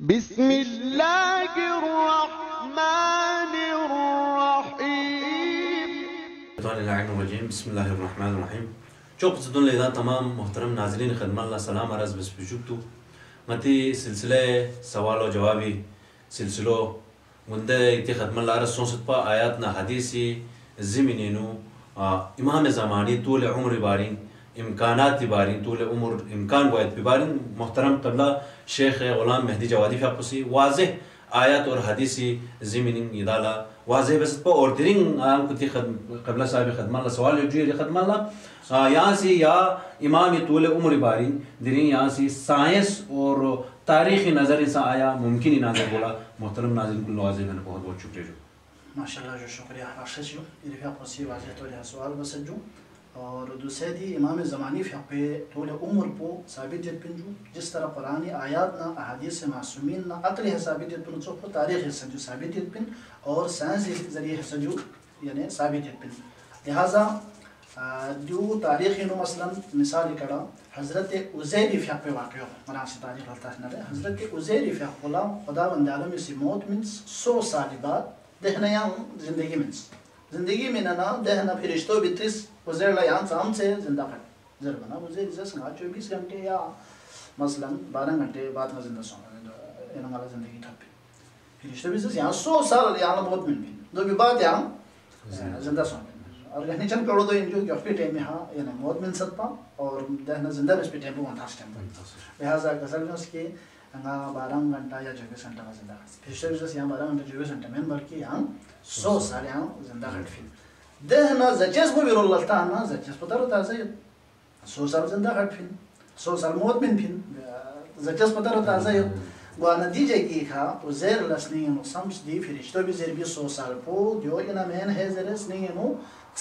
بسم اللہ الرحمن الرحیم. بسم اللہ الرحمن الرحیم. چوک زدون لیدا تمام محترم ناظرین خدمت اللہ سلام عرض بس بجوبتو متی سلسلہ سوال و جوابی سلسلو گندے ایتی خدمت اللہ عرض سونست پا آیاتنا حدیثی زمینینو امام زمانی طول عمر بارین امکانات بارین طول عمر امکان باید بارین محترم قبلہ شیخ غلام مہدی جوادی فاقسی واضح آیات اور حدیثی زمینین یدالا واضح بسط پا اور درین آیام کتی قبلہ صاحب خدمت اللہ سوال یجوی خدمت اللہ یہاں سے یا امام طول عمر بارین درین یہاں سے سائنس اور تاریخی نظر سے آیا ممکنی نظر بولا محترم ناظرین کل واضح میں نے بہت بہت شکریہ جو ماشاءاللہ جو شکریہ آخر جو یہ قصی واضح تو یہ سوال بسد جو اور دوسرے دی امام زمانی فقہ طول عمر پو ثابت دیت پن جو جس طرح قرآنی آیات نا احادیث معصومین نا عقل ہے ثابت دیت پن چوک تاریخ حصہ جو ثابت دیت پن اور سائنس ذریعے حصہ جو یعنی ثابت دیت پن لہذا جو تاریخی نو مثلا مثال کڑا حضرت عزیری فقہ واقع ہو مناسی تاریخ اللہ نرے حضرت عزیری فقہ اللہ خدا بند عالم سے موت من 100 سال بعد دہنا یہاں زندگی میں نہ دہنا فرشتوں بیتریس وزیر اللہ یہاں سام سے زندہ کر ضربنا وزیر جیسا سنگا 24 گھنٹے یا مثلا 12 گھنٹے بعد میں زندہ سونا یہاں والا زندگی تھا فرشتوں بیتریس یہاں 100 سال یہاں موت من بھی دو بھی بعد یہاں زندہ سونا اور رہنے چند کروڑ دو انجو کہ اپنے ٹائم میں ہاں یعنی موت من سکتا اور دہنا زندہ میں اس پہ ٹائم پہ منتاس ٹائم پہ لہذا کسر جو اس کے ہنگا 12 گھنٹہ یا 24 گھنٹہ میں زندہ کرتا فرشتوں بیتریس یہاں 12 گھنٹہ 24 گھنٹہ میں بلکہ یہاں 100 سال یہاں زندہ کرتا دهنا زجاج بو بيرول الله تعالى زجاج بدارو تازه 100 سال زنده هات فين 100 سال موت من فين زجاج بدارو تازه وانا دیجه کی کھا وزیر لسنین سمس دی فرشتو بھی زیر بھی 100 سال پو دیو اینا مین ہے زرس نینو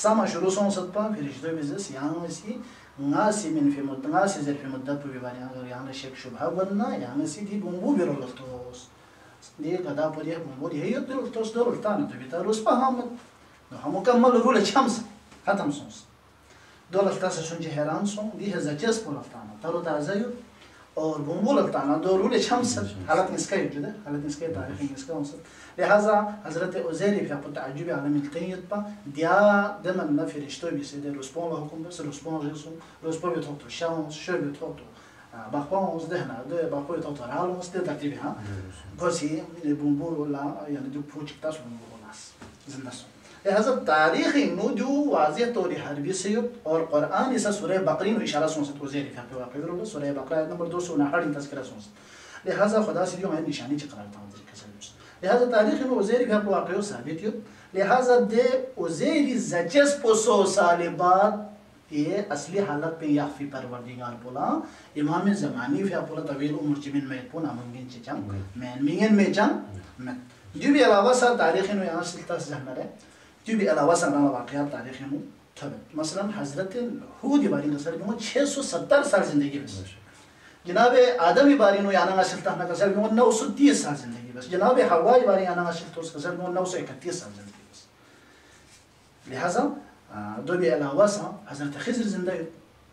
سما شروع سون ست پا فرشتو بھی زس یہاں اسی ناسی من فی مدت ناسی زیر فی مدت پو بیبانی اگر یہاں شک شبہ ورنا یہاں اسی دی بومبو بیرول الله توس دی قدا پو دی بومبو دی ہے دل توس دل تان تو بیتا روز پا ہم مکمل رول چمس ختم سونس دولت تاسه چون حیران سون دی هزاجس پولفتانا تارو تازه اور بومبولفتانا دو رول چمس حالت نسکای جده حالت نسکای تاریخی نسکای اونس لہذا حضرت عزیری فی اپو تعجب عالم التنیت با دیا دمن نفرشتو بیسی دی رسپون و حکم بس رسپون جیسون رسپون بیتوتو شاونس شو بیتوتو باقوانس دهنا ده باقوی توتو رالونس ده ترتیبی ها گوسی بومبولا یعنی دو پوچکتاش بومبولاس زنده سون لہذا تاریخی نو جو واضح طور حربی سیب اور قرآن اسا سورہ بقرین و اشارہ سنست وزیری فقہ واقع کرو سورہ بقرہ آیت نمبر 259 تذکرہ سنست لہذا خدا سے دیو میں نشانی چی قرار تاؤں ذکر سلوس لہذا تاریخی نو وزیری فقہ واقع ثابت یو لہذا دے وزیری زجس پو 100 سال بعد یہ اصلی حالت پہ یخفی پروردگار بولا امام زمانی فقہ بولا طویل عمر چمین میں پو نامنگین چی چم مین میں چم جو بھی علاوہ سا تاریخی نو یہاں سلطہ سے ذہن رہے جو بھی علاوہ سا نام واقعات تاریخی مو تھبت مثلا حضرت حود باری نصر میں 670 سال زندگی بس جناب آدم باری نو یانا غسلتا نا کسر میں 930 سال زندگی بس جناب حوا باری یانا غسلتا اس کسر میں 931 سال زندگی بس لہذا دو بھی علاوہ سا حضرت خضر زندہ ہے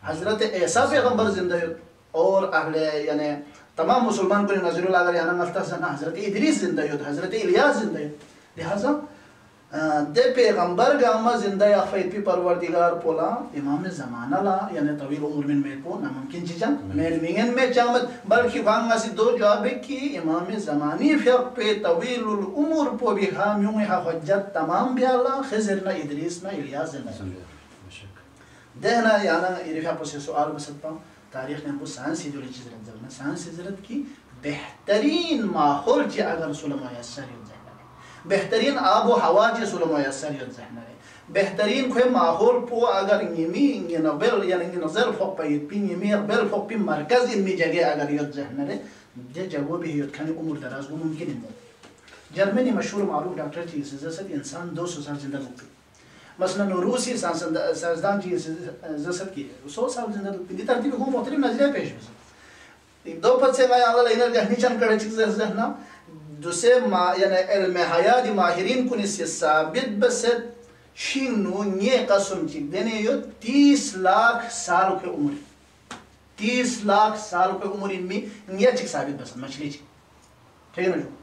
حضرت عیسیٰ پیغمبر زندہ ہے اور اہل یعنی تمام مسلمان کو نظر اللہ اگر یانا غسلتا حضرت ادریس زندہ ہے حضرت الیاس زندہ ہے لہذا دے پیغمبر گاما زندہ اخفیت پی پروردگار پولا امام زمانہ لا یعنی طویل عمر من میں پو ناممکن چی جان مین مینگن میں چامت بلکہ وہاں سی دو جواب ہے کہ امام زمانی فیق پہ طویل العمر پو بھی خامیوں میں حجت تمام بھی اللہ خضر نا ادریس نا الیاس زندہ دہنا یانا ارفیہ پو سے سوال بسد پا تاریخ نے ہم کو سائنسی جو چیز رد زلنا سائنسی زرد کی بہترین ماحول چی اگر سلم یسر یو بہترین آب و ہوا جی سلم و یسر یاد ذہن ہے بہترین کوئی ماحول پو اگر نیمی نبل یعنی نظر فوق پایت پی نیمی اقبل فوق پی مرکز انمی جگہ اگر یاد ذہن ہے دے جگہ بھی یاد کھانی عمر دراز وہ ممکن ہے جرمنی مشہور معروف ڈاکٹر چیز زیسد انسان 200 سال زندہ رکھتے مثلا روسی سائنسدان چیز زیسد کی 100 سال زندہ رکھتے دی ترتیب کو مختلف نظریہ پیش بسد دو پت سے میں اللہ لینر گہنی چند کڑے چیز ذہنہ دوسرے یعنی علم حیات ماہرین کو نسی ثابت بسد شینو نیے قسم چک دینے یو 30 لاکھ سال کے عمر 30 لاکھ سال کے عمر ان میں نیے چک ثابت بسد مچھلی چک ٹھیک ہے نا جو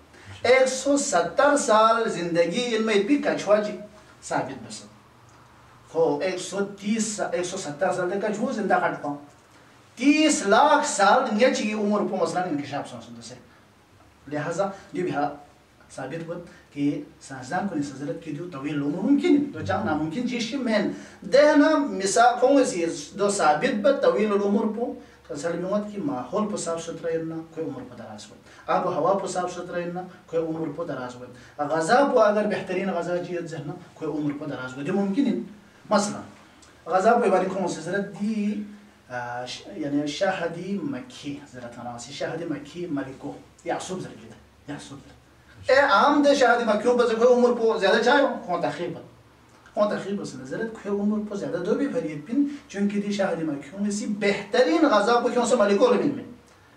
170 سال زندگی ان میں بھی کچھوا جی ثابت بس ہو 170 سال تک کچھو زندہ کٹتا ہوں 30 لاکھ سال نیچ کی عمر کو مثلا انکشاف سن سے لہذا یہ بھی ثابت بود کہ سائنسدان کو حضرت کی جو طویل العمر ممکن تو جان ناممکن چیز مین دہنا مثال کو دو ثابت بود طویل العمر کو کسل میوت کی ماحول پر صاف ستھرا رہنا کوئی عمر پر دراز بود آب و ہوا پر صاف ستھرا رہنا کوئی عمر پر دراز بود غذا کو اگر بہترین غذا چیز ذہنا کوئی عمر پر دراز بود یہ ممکن ہے مثلا غذا پر باری کو حضرت دی یعنی شاہدی مکی حضرت ناسی شاہدی مکی ملکو یعصوب زرگیدہ یعصوب اے عام دے شاہدی مکیوں پر کوئی عمر پر زیادہ چاہیے کون تخریب سے نظرت کوئی عمر پر زیادہ دو بھی فرید پن چونکہ دی شاہدی مکیوں میں سی بہترین غذا پر کیوں سے ملکو لبن میں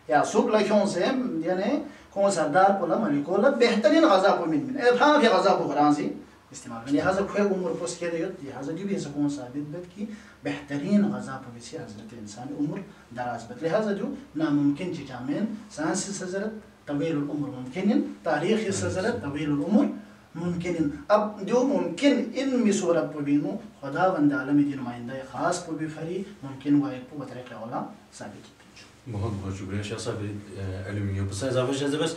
یعصوب لکھوں سے یعنی کون سردار پر ملکو لب بہترین غذا پر من اے بھاں بھی غذا پر قرآن سے استعمال میں لہذا کوئی عمر پر سکے دے لہذا جو بھی ایسا کون ثابت بد کی بہترین غذا پر بھی حضرت انسان عمر دراز بد لہذا جو ناممکن چی جامعین سائنسی حضرت طویل العمر ممکن تاریخی حضرت طویل العمر ممکن اب جو ممکن ان میں صورت پر بینو خدا بند عالمی دی نمائندہ خاص پر بھی فری ممکن واحد پر بطریق اولا ثابت کی بہت بہت شکریہ شاہ صاحب علمیوں پر اضافہ شاہ بس